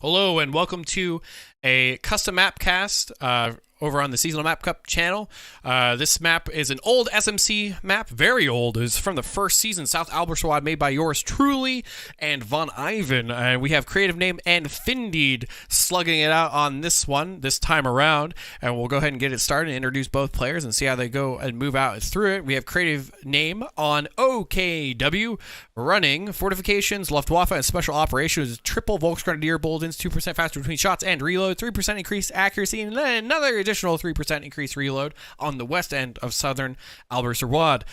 Hello and welcome to a custom map cast over on the Seasonal Map Cup channel. This map is an old SMC map, very old. It's from the first season, South Albershwad, made by yours truly and Von Ivan. We have Creative Name and Finndeed slugging it out on this one this time around, and we'll go ahead and get it started and introduce both players and see how they go and move out through it. We have Creative Name on OKW, running Fortifications, Luftwaffe, and Special Operations, triple Volksgrenadier Bulletins, 2% faster between shots and reload, 3% increased accuracy, and then another additional 3% increased reload on the west end of Southern Albershwad.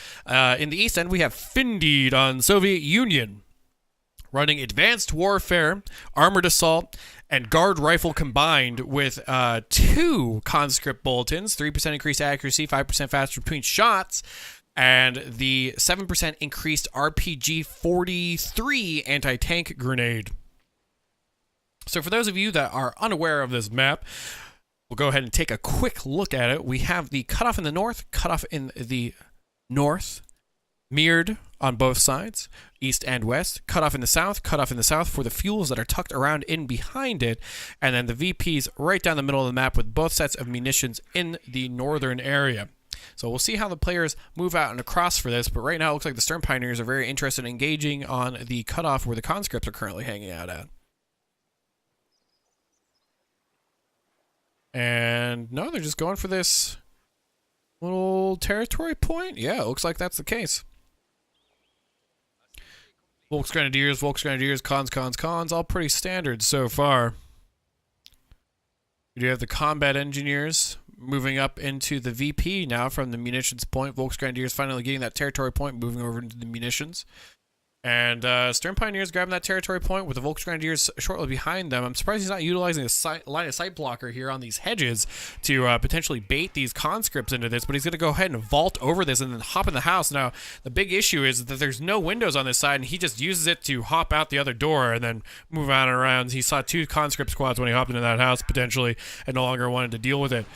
In the east end, we have Finndeed on Soviet Union, running Advanced Warfare, Armored Assault, and Guard Rifle combined with 2 Conscript Bulletins, 3% increased accuracy, 5% faster between shots, and the 7% increased RPG 43 anti-tank grenade. So for those of you that are unaware of this map, we'll go ahead and take a quick look at it. We have the cutoff in the north, cutoff in the north, mirrored on both sides, east and west, cutoff in the south for the fuels that are tucked around in behind it, and then the VPs right down the middle of the map with both sets of munitions in the northern area. So we'll see how the players move out and across for this, but right now it looks like the Stern Pioneers are very interested in engaging on the cutoff where the conscripts are currently hanging out at. And no, they're just going for this little territory point. Yeah, it looks like that's the case. Volksgrenadiers, cons, all pretty standard so far. We do have the combat engineers moving up into the VP now from the munitions point. Volksgrenadiers finally getting that territory point, moving over into the munitions. And Stern Pioneers grabbing that territory point with the Volksgrenadiers shortly behind them. I'm surprised he's not utilizing a line of sight blocker here on these hedges to potentially bait these conscripts into this, but he's going to go ahead and vault over this and then hop in the house. Now, the big issue is that there's no windows on this side, and he just uses it to hop out the other door and then move on around. He saw 2 conscript squads when he hopped into that house, potentially, and no longer wanted to deal with it.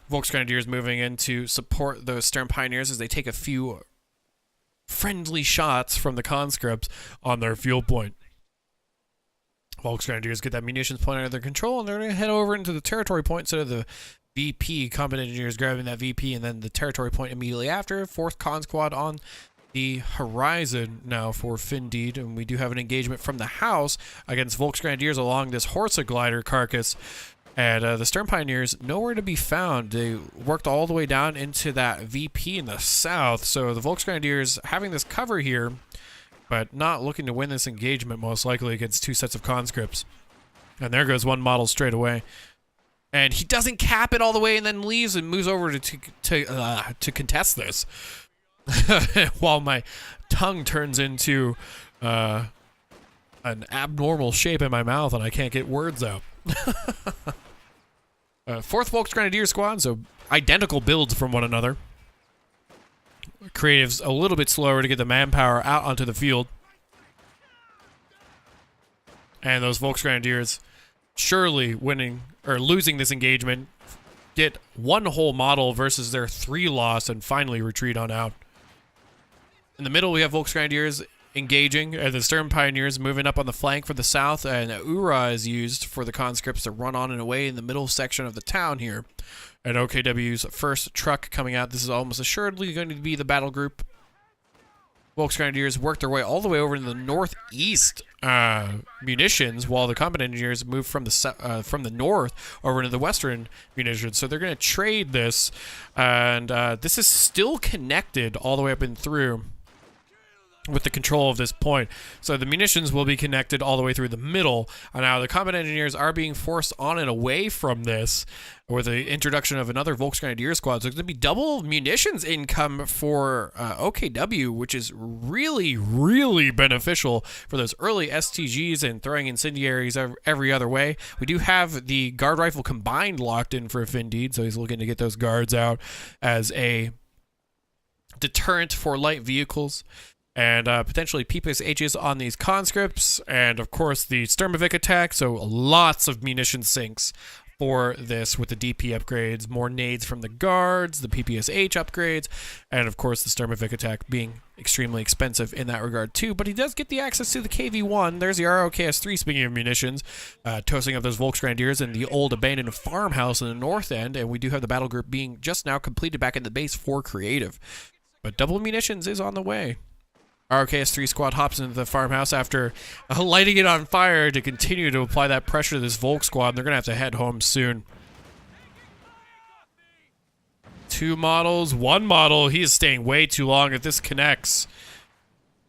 Volksgrenadiers moving in to support those Stern Pioneers as they take a few friendly shots from the conscripts on their fuel point. Volksgrenadiers get that munitions point under their control, and they're going to head over into the territory point instead of the VP. Combat engineers grabbing that VP and then the territory point immediately after. 4th con squad on the horizon now for Finndeed, and we do have an engagement from the house against Volksgrenadiers along this Horsa glider carcass. And the Stern Pioneers, nowhere to be found. They worked all the way down into that VP in the south. So the Volksgrenadiers having this cover here, but not looking to win this engagement, most likely against 2 sets of conscripts. And there goes one model straight away. And he doesn't cap it all the way and then leaves and moves over to contest this. While my tongue turns into an abnormal shape in my mouth and I can't get words out. 4th Volksgrenadier squad, so identical builds from one another. Creative's a little bit slower to get the manpower out onto the field. And those Volksgrenadiers surely winning or losing this engagement, get 1 whole model versus their 3 loss and finally retreat on out. In the middle we have Volksgrenadiers engaging, and the Stern Pioneers moving up on the flank for the south, and URA is used for the conscripts to run on and away in the middle section of the town here. And OKW's first truck coming out. This is almost assuredly going to be the battle group. Volksgrenadiers work their way all the way over to the northeast munitions, while the combat engineers move from the north over into the western munitions. So they're going to trade this, and this is still connected all the way up and through with the control of this point. So the munitions will be connected all the way through the middle. And now the combat engineers are being forced on and away from this with the introduction of another Volksgrenadier squad. So it's going to be double munitions income for OKW, which is really, really beneficial for those early STGs and throwing incendiaries every other way. We do have the guard rifle combined locked in for Finndeed, so he's looking to get those guards out as a deterrent for light vehicles. And potentially PPSHs on these conscripts, and of course the Sturmovik attack, so lots of munition sinks for this with the DP upgrades, more nades from the guards, the PPSH upgrades, and of course the Sturmovik attack being extremely expensive in that regard too. But he does get the access to the KV-1. There's the ROKS-3, speaking of munitions, toasting up those Volksgrenadiers in the old abandoned farmhouse in the north end, and we do have the battle group being just now completed back in the base for Creative. But double munitions is on the way. ROKS-3 squad hops into the farmhouse after lighting it on fire to continue to apply that pressure to this Volk squad. They're going to have to head home soon. 2 models, 1 model. He is staying way too long if this connects.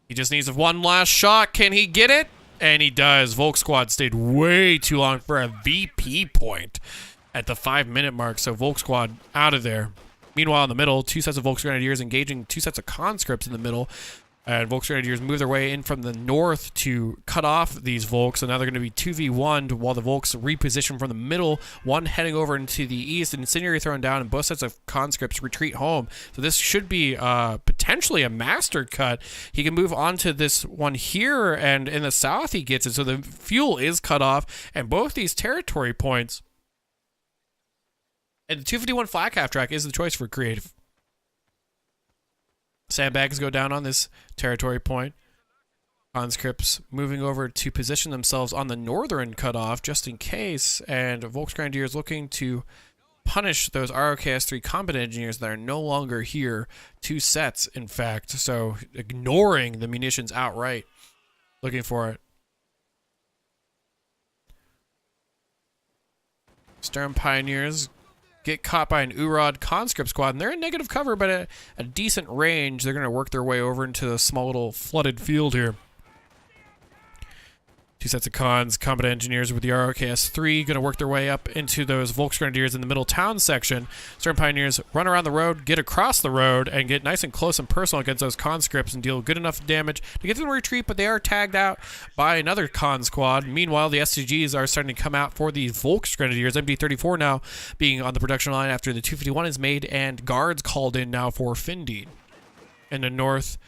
He just needs one last shot. Can he get it? And he does. Volk squad stayed way too long for a VP point at the 5-minute mark. So Volk squad out of there. Meanwhile, in the middle, 2 sets of Volksgrenadiers engaging 2 sets of conscripts in the middle. And Volksgrenadiers move their way in from the north to cut off these Volks, and now they're going to be 2v1'd while the Volks reposition from the middle, one heading over into the east, and incendiary thrown down, and both sets of conscripts retreat home. So this should be potentially a master cut. He can move on to this one here, and in the south he gets it, so the fuel is cut off, and both these territory points. And the 251 flak half track is the choice for Creative. Sandbags go down on this territory point. Conscripts moving over to position themselves on the northern cutoff just in case, and Volksgrenadiers looking to punish those ROKS-3 combat engineers that are no longer here. 2 sets, in fact, so ignoring the munitions outright. Looking for it. Sturm Pioneers get caught by an Urod conscript squad, and they're in negative cover, but at a decent range. They're going to work their way over into a small little flooded field here. 2 sets of combat engineers with the ROKS-3 going to work their way up into those Volksgrenadiers in the middle town section. Sturm Pioneers run around the road, get across the road, and get nice and close and personal against those conscripts and deal good enough damage to get them to retreat, but they are tagged out by another con squad. Meanwhile, the SCGs are starting to come out for the Volksgrenadiers. MD-34 now being on the production line after the 251 is made, and guards called in now for Finndeed. In the north,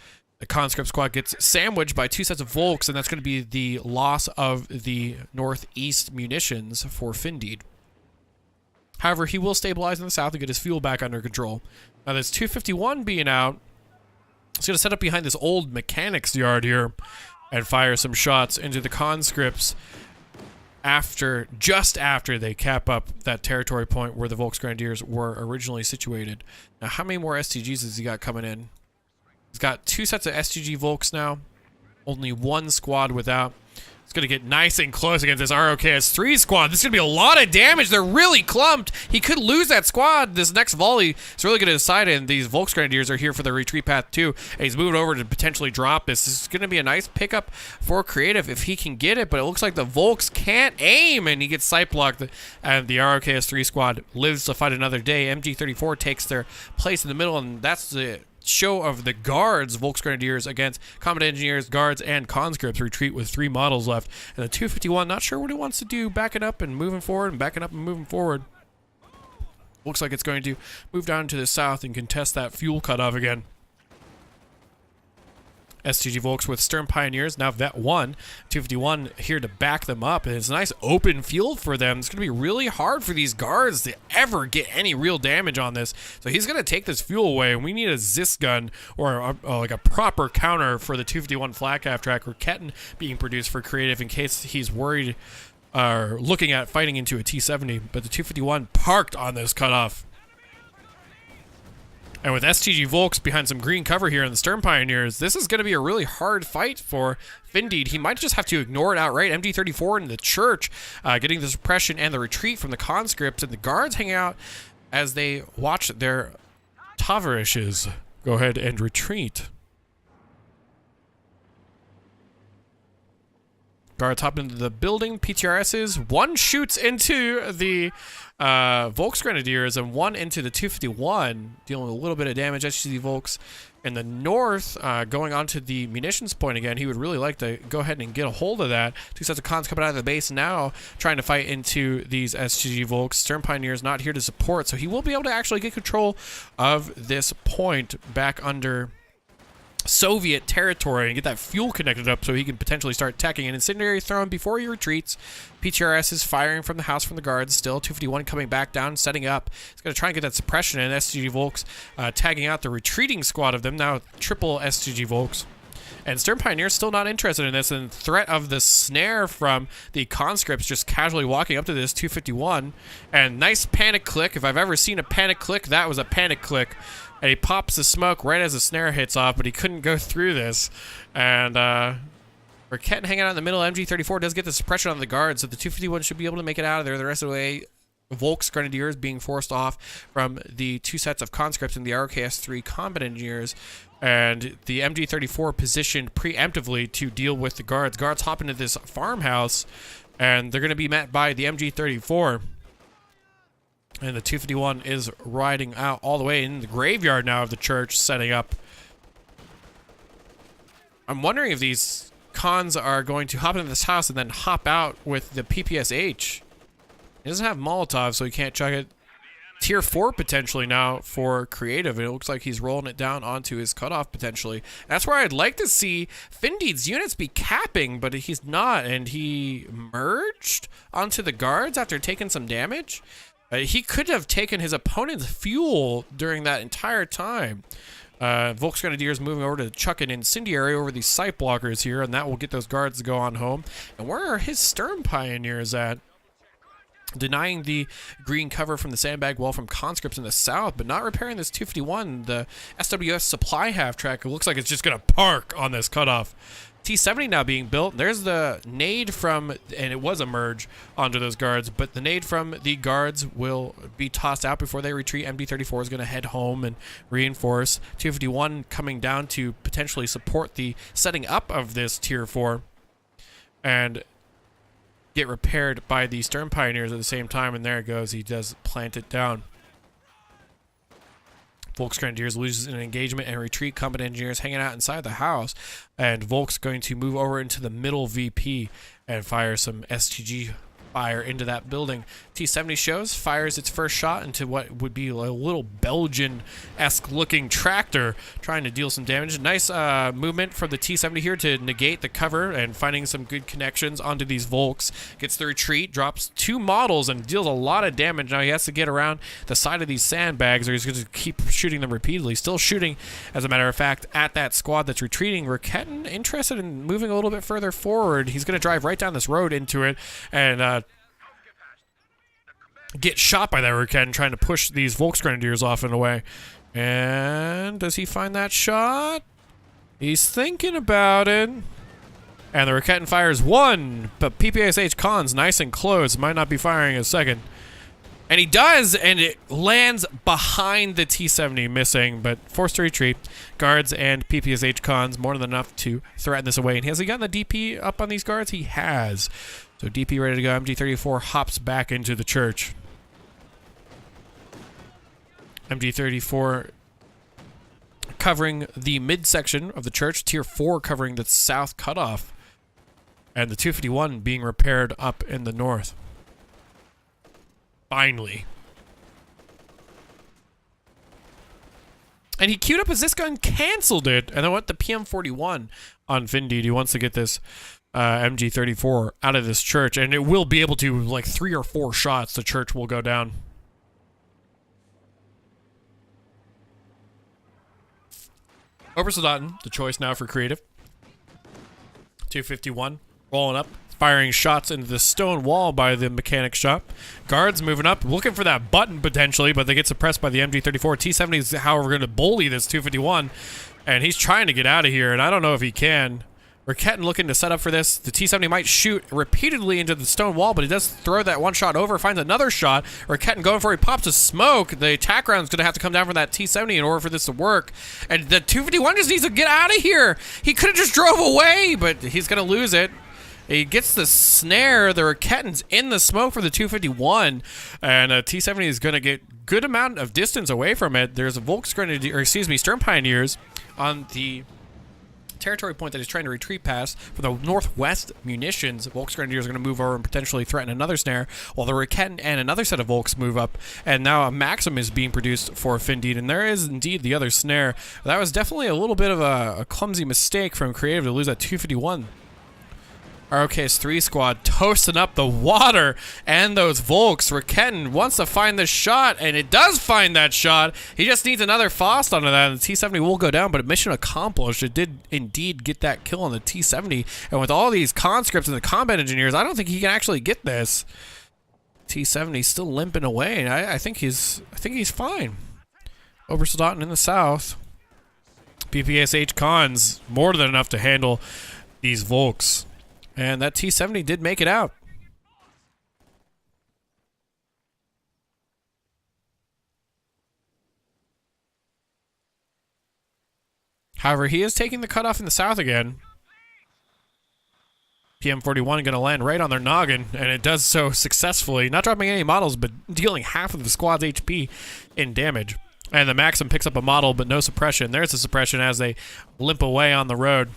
the conscript squad gets sandwiched by 2 sets of Volks, and that's going to be the loss of the northeast munitions for Finndeed. However, he will stabilize in the south and get his fuel back under control. Now, this 251 being out, it's going to set up behind this old mechanics yard here and fire some shots into the conscripts just after they cap up that territory point where the Volksgrenadiers were originally situated. Now, how many more STGs has he got coming in? He's got 2 sets of STG Volks now. Only 1 squad without. It's going to get nice and close against this ROKS-3 squad. This is going to be a lot of damage. They're really clumped. He could lose that squad. This next volley is really going to decide it, and these Volksgrenadiers are here for the retreat path too. And he's moving over to potentially drop this. This is going to be a nice pickup for Creative if he can get it, but it looks like the Volks can't aim, and he gets sight blocked, and the ROKS-3 squad lives to fight another day. MG-34 takes their place in the middle, and that's the show of the guards. Volksgrenadiers against combat engineers, guards, and conscripts retreat with 3 models left. And the 251, not sure what he wants to do, backing up and moving forward and backing up and moving forward. Looks like it's going to move down to the south and contest that fuel cutoff again. STG Volks with Sturm Pioneers, now Vet 1, 251 here to back them up, and it's a nice open field for them. It's going to be really hard for these guards to ever get any real damage on this, so he's going to take this fuel away, and we need a Zis gun or like a proper counter for the 251 flak half track or Ketten being produced for Creative in case he's worried or looking at fighting into a T-70, but the 251 parked on this cutoff. And with STG Volks behind some green cover here in the Sturm Pioneers, this is going to be a really hard fight for Finndeed. He might just have to ignore it outright. MD-34 in the church, getting the suppression and the retreat from the conscripts, and the guards hang out as they watch their Tavarishes go ahead and retreat. Guards hop into the building. PTRSs. 1 shoots into the Volksgrenadiers and 1 into the 251, dealing with a little bit of damage. STG Volks in the north, going on to the munitions point again. He would really like to go ahead and get a hold of that. 2 sets of cons coming out of the base now, trying to fight into these STG Volks. Sturm Pioneers not here to support, so he will be able to actually get control of this point back under Soviet territory and get that fuel connected up so he can potentially start attacking. An incendiary thrown before he retreats. PTRS is firing from the house from the guards still. 251 coming back down, setting up. He's going to try and get that suppression in. STG Volks tagging out the retreating squad of them. Now triple STG Volks. And Stern Pioneer's still not interested in this, and threat of the snare from the conscripts just casually walking up to this 251. And nice panic click. If I've ever seen a panic click, that was a panic click. And he pops the smoke right as the snare hits off, but he couldn't go through this. And Raquette hanging out in the middle. MG34 does get the suppression on the guard, so the 251 should be able to make it out of there the rest of the way. Volks Grenadiers being forced off from the two sets of conscripts and the RKS-3 combat engineers. And the MG34 positioned preemptively to deal with the guards. Guards hop into this farmhouse, and they're going to be met by the MG34. And the 251 is riding out all the way in the graveyard now of the church, setting up. I'm wondering if these cons are going to hop into this house and then hop out with the PPSH. He doesn't have Molotov, so he can't chuck it. Tier 4 potentially now for Creative. It looks like he's rolling it down onto his cutoff potentially. That's where I'd like to see Finndeed's units be capping, but he's not. And he merged onto the guards after taking some damage. He could have taken his opponent's fuel during that entire time. Volks Grenadiers moving over to chuck an incendiary over these sight blockers here, and that will get those guards to go on home. And where are his Stern Pioneers at? Denying the green cover from the sandbag wall from conscripts in the south, but not repairing this 251. The SWS supply half-track, it looks like it's just going to park on this cutoff. T-70 now being built. There's the nade from, and it was a merge onto those guards, but the nade from the guards will be tossed out before they retreat. MD-34 is going to head home and reinforce. 251 coming down to potentially support the setting up of this Tier 4. And get repaired by the Stern Pioneers at the same time, and there it goes. He does plant it down. Volks Grenadiers loses an engagement and retreat. Combat engineers hanging out inside the house, and Volks going to move over into the middle VP and fire some STG fire into that building. T-70 shows, fires its first shot into what would be a little Belgian-esque looking tractor, trying to deal some damage. Nice movement from the T-70 here to negate the cover and finding some good connections onto these Volks. Gets the retreat, drops 2 models and deals a lot of damage. Now he has to get around the side of these sandbags, or he's going to keep shooting them repeatedly. Still shooting, as a matter of fact, at that squad that's retreating. Raketten interested in moving a little bit further forward. He's going to drive right down this road into it and get shot by that Raketten trying to push these Volks Grenadiers off and away. And does he find that shot? He's thinking about it. And the Raketten fires 1, but PPSH cons nice and close. Might not be firing a second. And he does, and it lands behind the T-70, missing, but forced to retreat. Guards and PPSH cons more than enough to threaten this away. And has he gotten the DP up on these guards? He has. So DP ready to go. MG-34 hops back into the church. MG-34 covering the midsection of the church. Tier 4 covering the south cutoff. And the 251 being repaired up in the north. Finally. And he queued up as this gun canceled it. And then went the PM41 on Finndeed. He wants to get this MG-34 out of this church. And it will be able to, like 3 or 4 shots, the church will go down. Obersoldaten, the choice now for Creative. 251, rolling up, firing shots into the stone wall by the mechanic shop. Guards moving up, looking for that button potentially, but they get suppressed by the MG-34. T-70 is, however, going to bully this 251, and he's trying to get out of here, and I don't know if he can. Raketten looking to set up for this. The T-70 might shoot repeatedly into the stone wall, but he does throw that one shot over, finds another shot. Raketten going for it, he pops a smoke. The attack round's going to have to come down from that T-70 in order for this to work. And the 251 just needs to get out of here. He could have just drove away, but he's going to lose it. He gets the snare. The Raketten's in the smoke for the 251, and T-70 is going to get good amount of distance away from it. There's a Volks Grenadier, or excuse me, Stern Pioneers on the territory point that he's trying to retreat past. For the northwest munitions, Volk's Grenadiers are going to move over and potentially threaten another snare, while the Raketten and another set of Volks move up, and now a Maxim is being produced for Finndeed, and there is indeed the other snare. That was definitely a little bit of a clumsy mistake from Creative to lose at 251. ROK's 3 squad toasting up the water and those Volks. Raketten wants to find the shot, and it does find that shot. He just needs another Faust onto that, and the T-70 will go down, but mission accomplished. It did indeed get that kill on the T-70, and with all these conscripts and the combat engineers, I don't think he can actually get this. T-70 still limping away, and I think he's fine. Obersoldaten in the south. PPSH Cons more than enough to handle these Volks. And that T-70 did make it out. However, he is taking the cutoff in the south again. PM41 going to land right on their noggin, and it does so successfully. Not dropping any models, but dealing half of the squad's HP in damage. And the Maxim picks up a model, but no suppression. There's the suppression as they limp away on the road.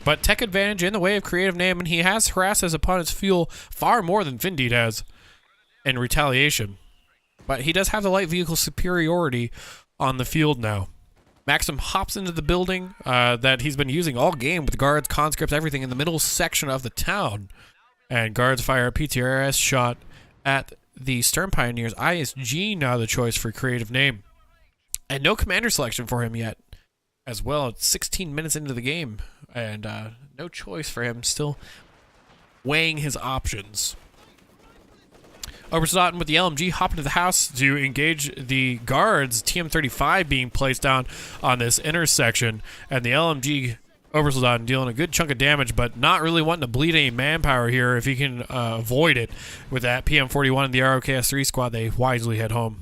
But tech advantage in the way of creative name, and he has harassed his opponent's fuel far more than Finndeed has in retaliation. But he does have the light vehicle superiority on the field now. Maxim hops into the building that he's been using all game with guards, conscripts, everything in the middle section of the town. And guards fire a PTRS shot at the Stern Pioneers. ISG now the choice for creative name. And no commander selection for him yet as well. It's 16 minutes into the game. And no choice for him, still weighing his options. Obersoldaten with the LMG hop into the house to engage the guards. TM35 being placed down on this intersection. And the LMG Obersoldaten dealing a good chunk of damage, but not really wanting to bleed any manpower here if he can avoid it. With that PM41 and the ROKS3 squad, they wisely head home.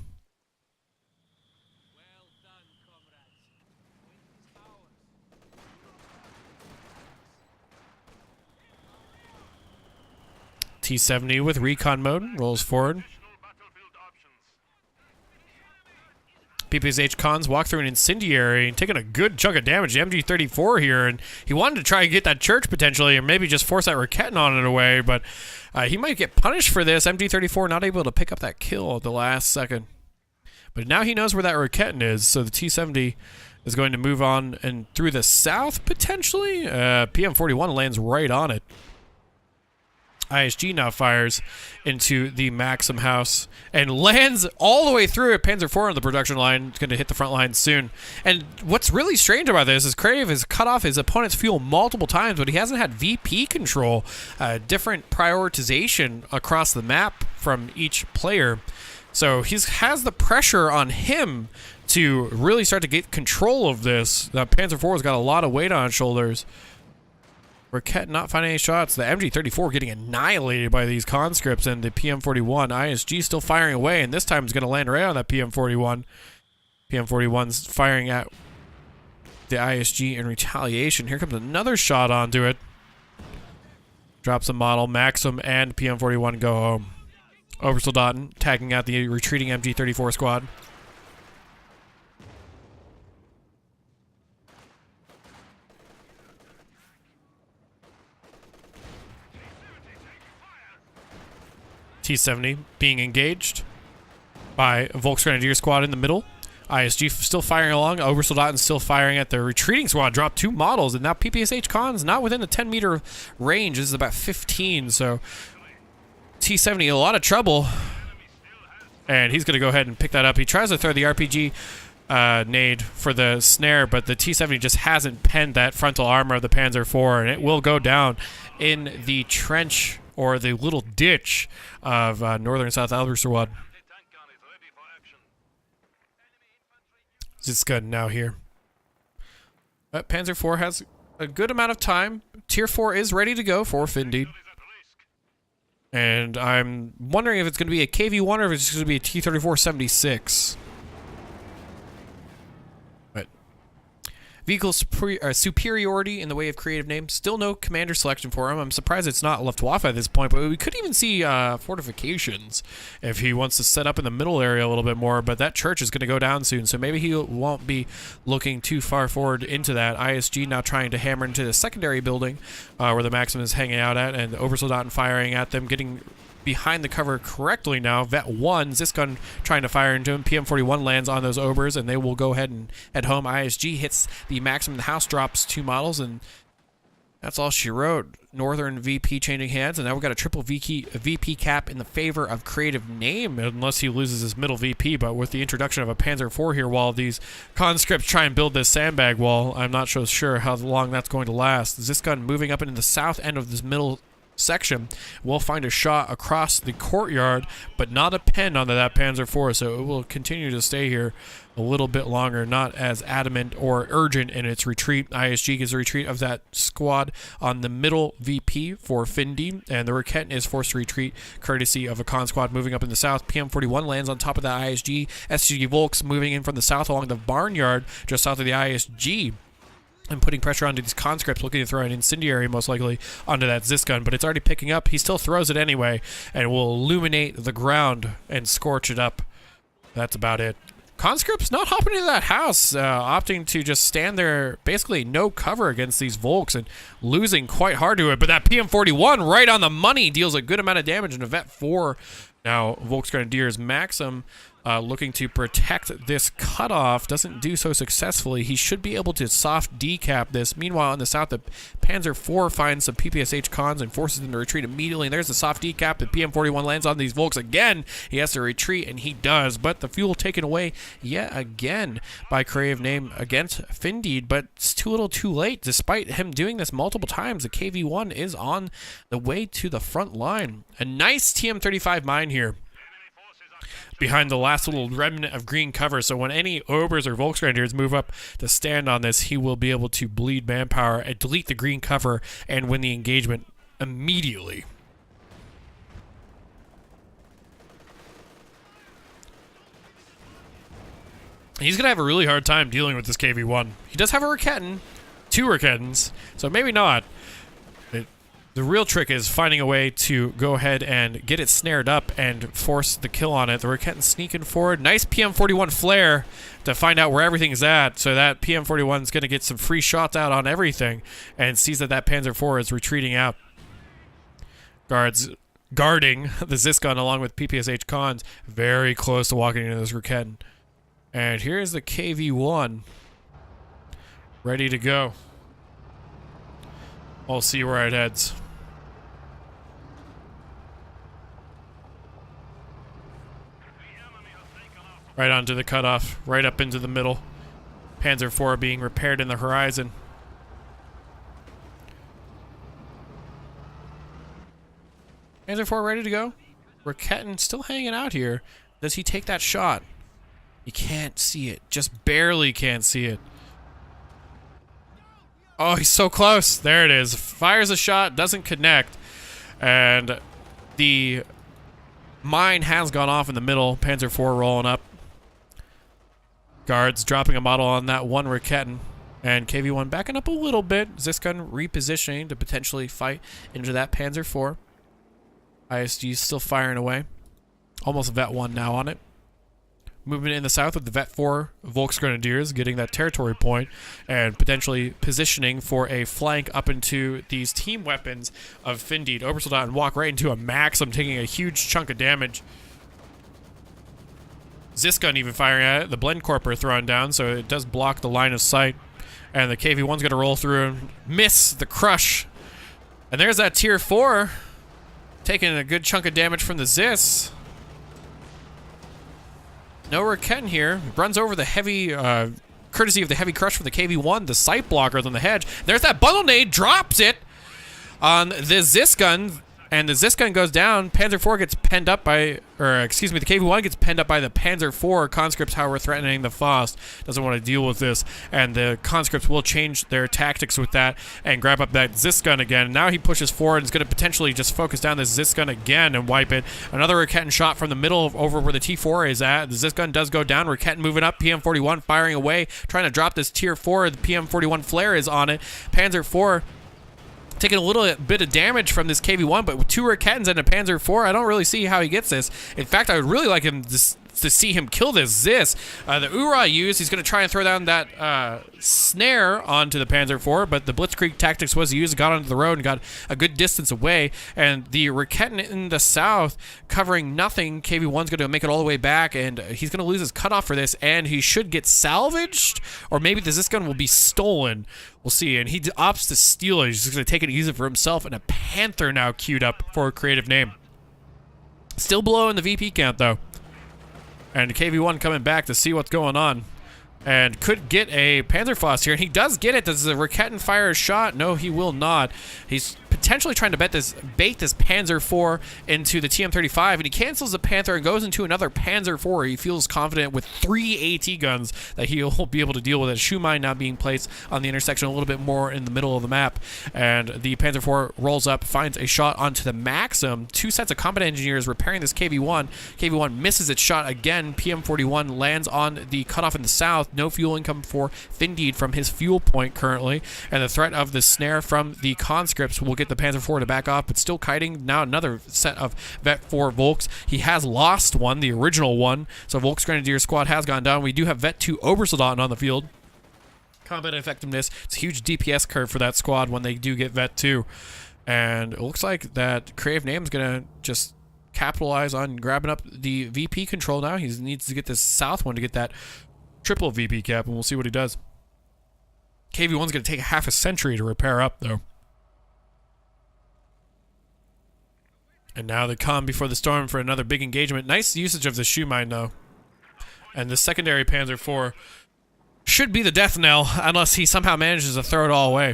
T-70 with recon mode rolls forward. PPSH Cons walk through an incendiary and taking a good chunk of damage. The MG34 here, and he wanted to try and get that church potentially, or maybe just force that Raketten on it away, but he might get punished for this. MG34 not able to pick up that kill at the last second. But now he knows where that Raketten is, so the T-70 is going to move on and through the south potentially. PM41 lands right on it. ISG now fires into the Maxim house and lands all the way through it. Panzer IV on the production line. It's going to hit the front line soon. And what's really strange about this is Crave has cut off his opponent's fuel multiple times, but he hasn't had VP control, different prioritization across the map from each player. So he has the pressure on him to really start to get control of this. Panzer IV has got a lot of weight on his shoulders. Raketten not finding any shots. The MG34 getting annihilated by these conscripts, and the PM41. ISG still firing away, and this time it's going to land right on that PM41. PM41's firing at the ISG in retaliation. Here comes another shot onto it. Drops a model. Maxim and PM41 go home. Obersoldaten tagging out the retreating MG34 squad. T-70 being engaged by Volk's Grenadier squad in the middle. ISG still firing along. Obersoldaten still firing at the retreating squad. Dropped 2 models, and now PPSH Cons not within the 10-meter range. This is about 15, so T-70 a lot of trouble. And he's going to go ahead and pick that up. He tries to throw the RPG nade for the snare, but the T-70 just hasn't penned that frontal armor of the Panzer IV, and it will go down in the trench or the little ditch of northern and south Alberswad. It's good now here. Panzer IV has a good amount of time. Tier 4 is ready to go for Finndeed. And I'm wondering if it's going to be a KV-1 or if it's going to be a T-34-76. But Vehicle superiority in the way of creative names. Still no commander selection for him. I'm surprised it's not Luftwaffe at this point, but we could even see fortifications if he wants to set up in the middle area a little bit more, but that church is going to go down soon, so maybe he won't be looking too far forward into that. ISG now trying to hammer into the secondary building where the Maxim is hanging out at, and the Obersoldaten firing at them, getting behind the cover correctly now. Vet 1, Zisgun trying to fire into him. PM41 lands on those Obers, and they will go ahead and head home. ISG hits the Maxim. The house drops 2 models, and that's all she wrote. Northern VP changing hands, and now we've got a triple VP cap in the favor of creative name, unless he loses his middle VP. But with the introduction of a Panzer IV here, while these conscripts try and build this sandbag wall, I'm not so sure how long that's going to last. Zisgun moving up into the south end of this middle section will find a shot across the courtyard, but not a pen onto that Panzer IV, so it will continue to stay here a little bit longer, not as adamant or urgent in its retreat. ISG gives a retreat of that squad on the middle VP for Finndeed, and the Raketin is forced to retreat courtesy of a con squad moving up in the south. PM41 lands on top of that ISG. SG Volks moving in from the south along the barnyard just south of the ISG, and putting pressure onto these conscripts, looking to throw an incendiary most likely onto that Zisgun, but it's already picking up. He still throws it anyway, and will illuminate the ground and scorch it up. That's about it. Conscripts not hopping into that house, opting to just stand there, basically no cover against these Volks, and losing quite hard to it. But that PM41 right on the money deals a good amount of damage in a Vet 4. Now, Volksgrenadiers Maxim looking to protect this cutoff, doesn't do so successfully. He should be able to soft decap this. Meanwhile, in the south, the Panzer IV finds some PPSH cons and forces them to retreat immediately. And there's the soft decap. The PM41 lands on these Volks again. He has to retreat, and he does. But the fuel taken away yet again by creative name against Finndeed. But it's too little too late. Despite him doing this multiple times, the KV-1 is on the way to the front line. A nice TM35 mine here behind the last little remnant of green cover, so when any Obers or Volksgrenadiers move up to stand on this, he will be able to bleed manpower and delete the green cover and win the engagement immediately. He's going to have a really hard time dealing with this KV-1. He does have a Raketin, 2 Raketins, so maybe not. The real trick is finding a way to go ahead and get it snared up and force the kill on it. The Raketin sneaking forward. Nice PM41 flare to find out where everything's at, so that PM41 is going to get some free shots out on everything and sees that that Panzer IV is retreating out. Guards guarding the Zisgun along with PPSH cons very close to walking into this Raketin. And here's the KV-1 ready to go. We'll see where it heads. Right onto the cutoff, right up into the middle. Panzer IV being repaired in the horizon. Panzer IV ready to go. Raketin still hanging out here. Does he take that shot? You can't see it. Just barely can't see it. Oh, he's so close. There it is. Fires a shot, doesn't connect. And the mine has gone off in the middle. Panzer IV rolling up. Guards dropping a model on that one Raketin. And KV-1 backing up a little bit. Zisgun repositioning to potentially fight into that Panzer IV. ISG still firing away. Almost Vet 1 now on it. Movement in the south with the Vet 4 Volksgrenadiers getting that territory point and potentially positioning for a flank up into these team weapons of Finndeed. Obersoldaten walk right into a Maxim, taking a huge chunk of damage. Zisgun even firing at it. The Blend Corp throwing down, so it does block the line of sight. And the KV-1's going to roll through and miss the crush. And there's that Tier 4 taking a good chunk of damage from the Zis. No Raketin here. Runs over the heavy, courtesy of the heavy crush for the KV-1, the sight blockers on the hedge. There's that bundle nade, drops it on the Zisgun. And the Zisgun goes down. Panzer IV gets penned up by, or excuse me, the KV-1 gets penned up by the Panzer IV. Conscripts, however, threatening the Faust. Doesn't want to deal with this. And the conscripts will change their tactics with that and grab up that Zisgun again. Now he pushes forward and is going to potentially just focus down this Zisgun again and wipe it. Another Raketin shot from the middle of over where the T4 is at. The Zisgun does go down. Raketin moving up. PM41 firing away, trying to drop this Tier 4. The PM41 flare is on it. Panzer IV taking a little bit of damage from this KV-1, but with 2 Raketins and a Panzer IV, I don't really see how he gets this. In fact, I would really like him to see him kill this Zis. The Ura used, he's going to try and throw down that snare onto the Panzer IV, but the Blitzkrieg tactics was used, got onto the road and got a good distance away, and the Raketin in the south covering nothing. KV-1's going to make it all the way back, and he's going to lose his cutoff for this, and he should get salvaged, or maybe the Zisgun will be stolen. We'll see, and he opts to steal it. He's just going to take it easy for himself, and a Panther now queued up for a creative name. Still below in the VP count, though. And KV-1 coming back to see what's going on. And could get a Panzerfaust here. And he does get it. Does the Raketin fire a shot? No, he will not. He's potentially trying to bait this Panzer IV into the TM35. And he cancels the Panther and goes into another Panzer IV. He feels confident with 3 AT guns that he'll be able to deal with it. Shoe mine now being placed on the intersection a little bit more in the middle of the map. And the Panzer IV rolls up, finds a shot onto the Maxim. 2 sets of combat engineers repairing this KV-1. KV-1 misses its shot again. PM41 lands on the cutoff in the south. No fuel income for Finndeed from his fuel point currently, and the threat of the snare from the conscripts will get the Panzer IV to back off, but still kiting. Now another set of Vet 4 Volks. He has lost one, the original one, so Volks Grenadier squad has gone down. We do have Vet 2 Obersoldaten on the field. Combat effectiveness, it's a huge DPS curve for that squad when they do get Vet 2, and it looks like that Creative Name is going to just capitalize on grabbing up the VP control now. He needs to get this south one to get that triple VP cap, and we'll see what he does. KV-1's going to take half a century to repair up, though. And now the calm before the storm for another big engagement. Nice usage of the shoe mine, though. And the secondary Panzer IV should be the death knell, unless he somehow manages to throw it all away.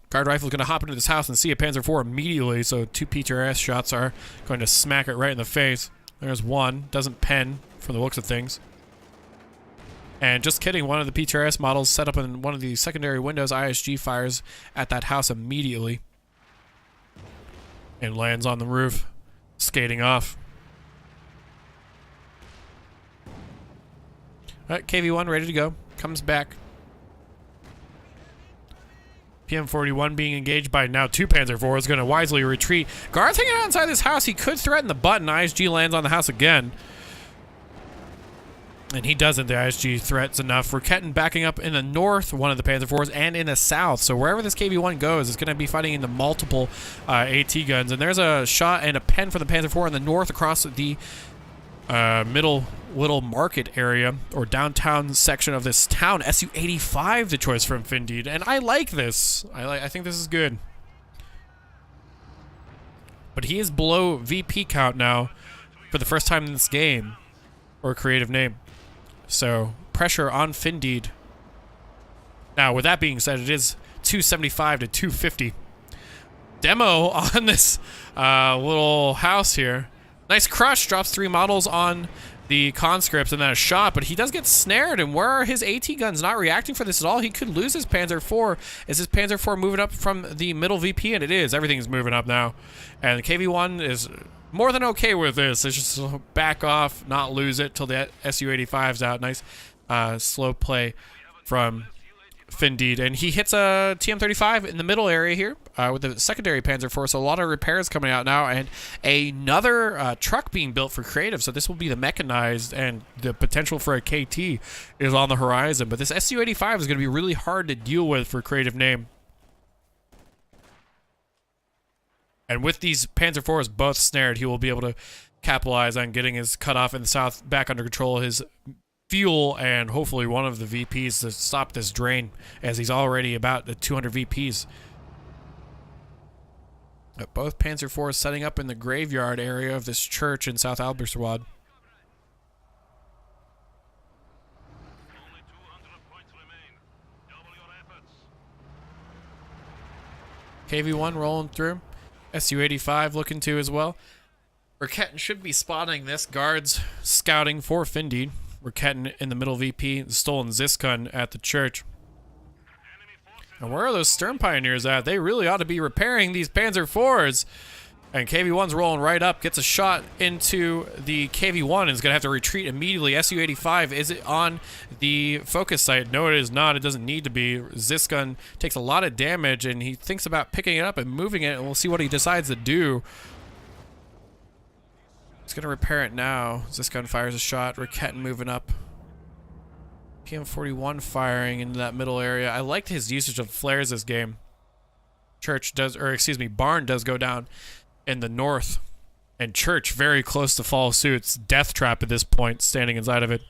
Guard Rifle is going to hop into this house and see a Panzer IV immediately, so 2 PTRS shots are going to smack it right in the face. There's one. Doesn't pen, from the looks of things. And just kidding, one of the PTRS models set up in one of the secondary windows, ISG fires at that house immediately. And lands on the roof, skating off. Alright, KV-1 ready to go. Comes back. PM41 being engaged by now 2 Panzer IV is going to wisely retreat. Guard's hanging out inside this house. He could threaten the button. ISG lands on the house again. And he doesn't. The ISG threats enough. Raketin backing up in the north, one of the Panzer IVs, and in the south. So wherever this KV-1 goes, it's going to be fighting into multiple AT guns. And there's a shot and a pen for the Panzer IV in the north across the middle little market area or downtown section of this town. Su-85, the choice from Finndeed. And I like this. I think this is good. But he is below VP count now for the first time in this game, or creative name. So, pressure on Finndeed. Now, with that being said, it is 275 to 250. Demo on this little house here. Nice crush, drops 3 models on the conscripts and then a shot, but he does get snared, and where are his AT guns not reacting for this at all? He could lose his Panzer IV. Is his Panzer IV moving up from the middle VP? And it is. Everything's moving up now. And the KV-1 is more than okay with this. It's just back off, not lose it till the Su-85's out. Nice slow play from Finndeed. And he hits a TM35 in the middle area here with the secondary Panzer IV. So a lot of repairs coming out now. And another truck being built for creative. So this will be the mechanized, and the potential for a KT is on the horizon. But this Su-85 is going to be really hard to deal with for creative name. And with these Panzer IVs both snared, he will be able to capitalize on getting his cutoff in the south back under control, his fuel, and hopefully one of the VPs to stop this drain, as he's already about the 200 VPs. Both Panzer IVs setting up in the graveyard area of this church in South Alberswad. KV-1 rolling through. Su-85 looking to as well. Raketin should be spotting this. Guards scouting for Finndeed. Raketin in the middle VP. The stolen Ziskun at the church. And where are those Stern Pioneers at? They really ought to be repairing these Panzer IVs. And KV-1's rolling right up. Gets a shot into the KV-1 and is going to have to retreat immediately. Su-85, is it on the focus site? No, it is not. It doesn't need to be. Ziskun takes a lot of damage, and he thinks about picking it up and moving it, and we'll see what he decides to do. He's going to repair it now. Ziskun fires a shot. Raketin moving up. PM41 firing into that middle area. I liked his usage of flares this game. Barn does go down in the north. And Church very close to follow suit. It's death trap at this point, standing inside of it.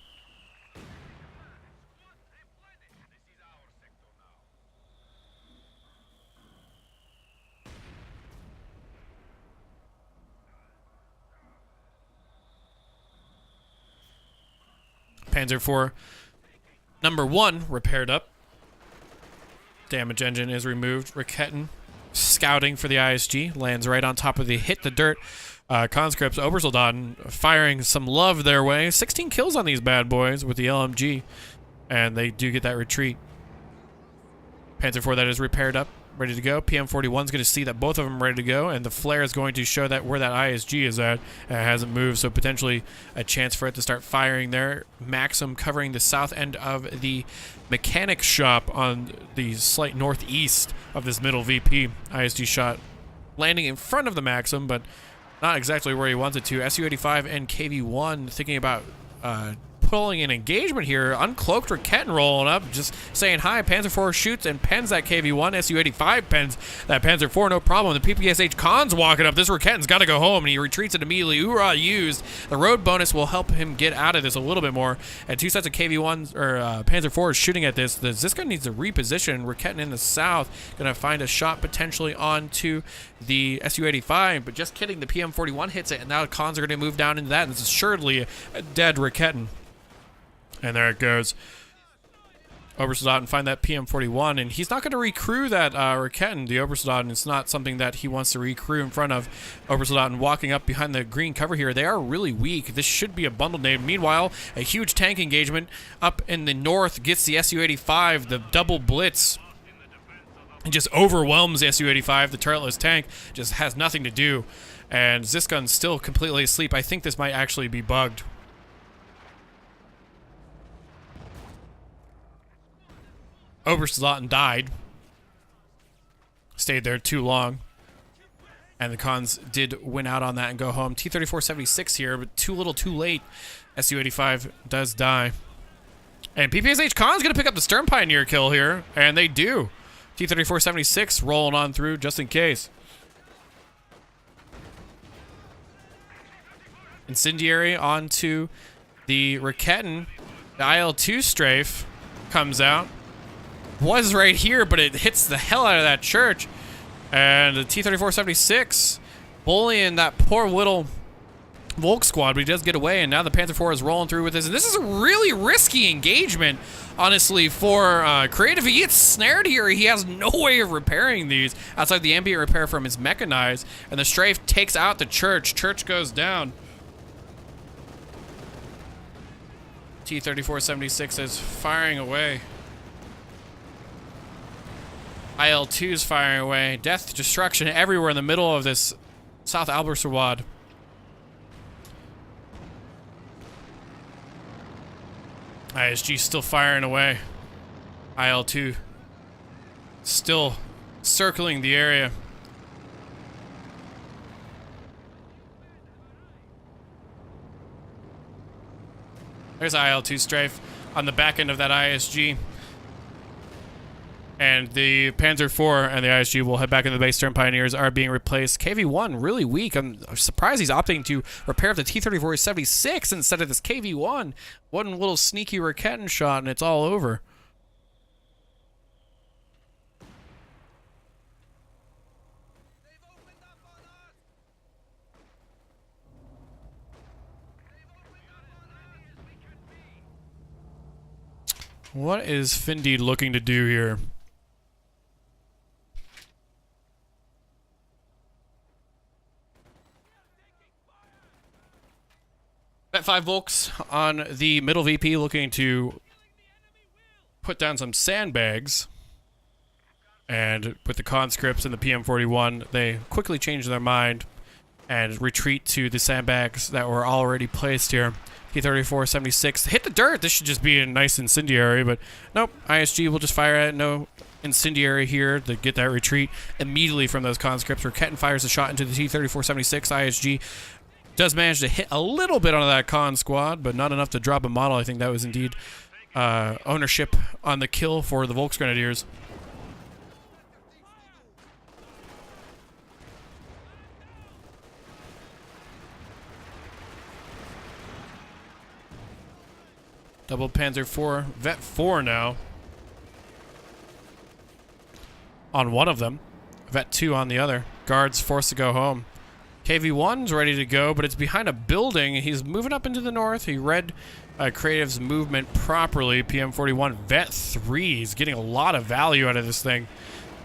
Panzer IV number 1 repaired up. Damage engine is removed. Raketin scouting for the ISG. Lands right on top of the hit the dirt. Conscripts, Obersoldaten firing some love their way. 16 kills on these bad boys with the LMG. And they do get that retreat. Panzer IV that is repaired up. Ready to go. PM41 is going to see that both of them are ready to go, and the flare is going to show that where that ISG is at. It hasn't moved, so potentially a chance for it to start firing there. Maxim covering the south end of the mechanic shop on the slight northeast of this middle VP. ISG shot landing in front of the Maxim, but not exactly where he wants it to. Su-85 and KV-1 thinking about pulling an engagement here. Uncloaked Raketin rolling up, just saying hi. Panzer IV shoots and pens that KV-1. Su-85 pens that Panzer IV, no problem. The PPSH Khan's walking up. This Raketin's got to go home, and he retreats it immediately. Hoorah used. The road bonus will help him get out of this a little bit more. And 2 sets of KV-1s, or Panzer IVs shooting at this. This guy needs to reposition. Raketin in the south, going to find a shot potentially onto the Su-85, but just kidding. The PM41 hits it, and now the Khans are going to move down into that, and this is assuredly a dead Raketin. And there it goes. Obersoldaten find that PM41, and he's not going to recrew that Raketin, the Obersoldaten. It's not something that he wants to recrew in front of Obersoldaten walking up behind the green cover here. They are really weak. This should be a bundled name. Meanwhile, a huge tank engagement up in the north gets the Su-85, the double blitz. It just overwhelms the Su-85. The turretless tank just has nothing to do. And Ziskun's still completely asleep. I think this might actually be bugged. Obersoldaten died. Stayed there too long. And the Khans did win out on that and go home. T-34-76 here, but too little too late. Su-85 does die. And PPSH Khan's going to pick up the Stern Pioneer kill here. And they do. T-34-76 rolling on through just in case. Incendiary onto the Raketin. The IL-2 strafe comes out. Was right here, but it hits the hell out of that church. And the T-34-76 bullying that poor little Volk squad, but he does get away, and now the Panzer IV is rolling through with this. And this is a really risky engagement, honestly, for Creatife. He gets snared here. He has no way of repairing these outside the ambient repair from his mechanized, and the strafe takes out the church. Church goes down. T-34-76 is firing away. IL-2 is firing away. Death, destruction everywhere in the middle of this South Alberserwad. ISG still firing away. IL-2 still circling the area. There's IL-2 strafe on the back end of that ISG. And the Panzer IV and the ISG will head back into the base. Stern Pioneers are being replaced. KV-1 really weak. I'm surprised he's opting to repair the T-34-76 instead of this KV-1. One little sneaky Raketin shot and it's all over. What is Finndeed looking to do here? Bet 5 Volks on the middle VP looking to put down some sandbags. And with the conscripts and the PM41, they quickly change their mind and retreat to the sandbags that were already placed here. P-34-76 hit the dirt. This should just be a nice incendiary, but nope. ISG will just fire at it. No incendiary here to get that retreat immediately from those conscripts. Raketin fires a shot into the T-34-76. ISG does manage to hit a little bit on that con squad, but not enough to drop a model. I think that was indeed ownership on the kill for the Volksgrenadiers. Double Panzer IV, Vet 4 now. On one of them. Vet 2 on the other. Guards forced to go home. KV-1's ready to go, but it's behind a building. He's moving up into the north. He read Creative's movement properly. PM41, Vet 3. He's getting a lot of value out of this thing.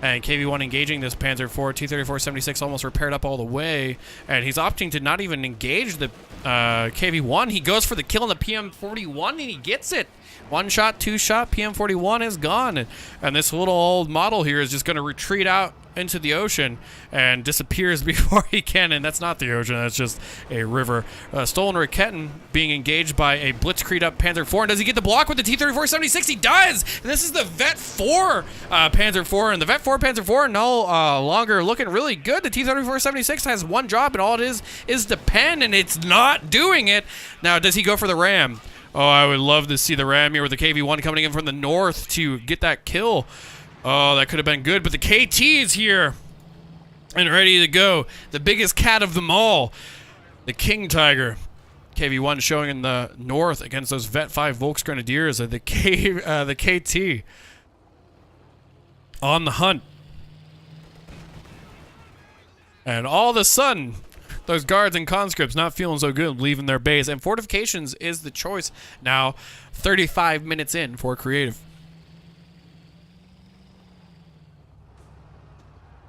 And KV-1 engaging this Panzer IV. T-34-76 almost repaired up all the way. And he's opting to not even engage the KV-1. He goes for the kill on the PM41 and he gets it. One shot, two shot, PM41 is gone. And this little old model here is just going to retreat out into the ocean and disappears before he can. And that's not the ocean, that's just a river. Stolen Raketin being engaged by a blitzkrieg up Panzer IV. And does he get the block with the T-34-76? He does! And this is the Vet 4 Panzer IV. And the Vet 4 Panzer IV no longer looking really good. The T-34-76 has one job, and all it is to pen, and it's not doing it. Now, does he go for the ram? Oh, I would love to see the ram here with the KV-1 coming in from the north to get that kill. Oh, that could have been good, but the KT is here and ready to go. The biggest cat of them all, the King Tiger. KV-1 showing in the north against those Vet 5 Volksgrenadiers. The KT on the hunt. And all of a sudden, those guards and conscripts not feeling so good, leaving their base. And fortifications is the choice now, 35 minutes in for Creative.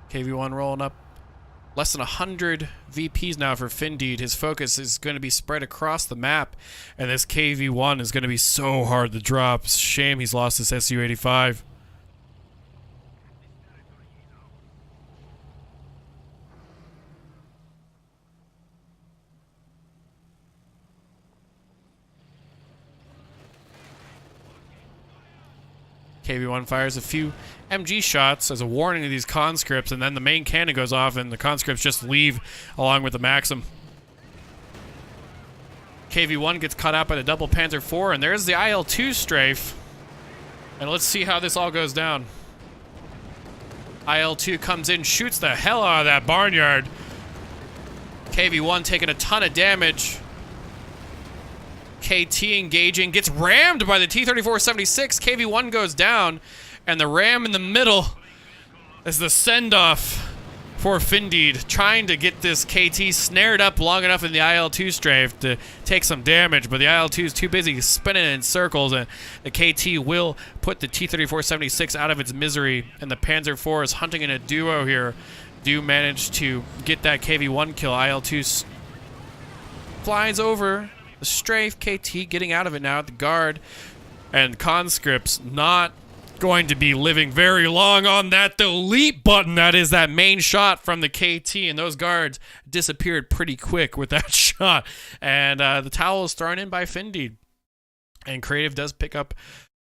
KV-1 rolling up. Less than 100 VPs now for Finndeed. His focus is going to be spread across the map. And this KV-1 is going to be so hard to drop. Shame he's lost his Su-85. KV-1 fires a few MG shots as a warning to these conscripts, and then the main cannon goes off and the conscripts just leave along with the Maxim. KV-1 gets caught out by the double Panzer IV, and there's the IL-2 strafe. And let's see how this all goes down. IL-2 comes in, shoots the hell out of that barnyard. KV-1 taking a ton of damage. KT engaging, gets rammed by the T-34-76. KV-1 goes down, and the ram in the middle is the send-off for Finndeed, trying to get this KT snared up long enough in the IL-2 strafe to take some damage, but the IL-2 is too busy spinning in circles, and the KT will put the T-34-76 out of its misery, and the Panzer IV is hunting in a duo here. Do manage to get that KV-1 kill. IL-2 flies over the strafe. KT getting out of it now at the guard, and conscripts not going to be living very long on that delete button. That is that main shot from the KT, and those guards disappeared pretty quick with that shot. And the towel is thrown in by Finndeed, and Creative does pick up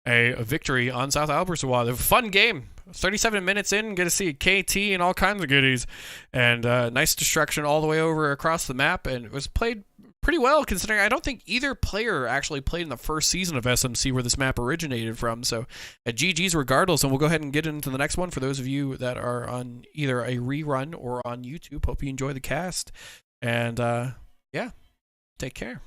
a victory on South Albertswad. A fun game. 37 minutes in, get to see KT and all kinds of goodies, and nice destruction all the way over across the map, and it was played pretty well, considering I don't think either player actually played in the first season of SMC where this map originated from. So GG's regardless, and we'll go ahead and get into the next one for those of you that are on either a rerun or on YouTube. Hope you enjoy the cast, and yeah, take care.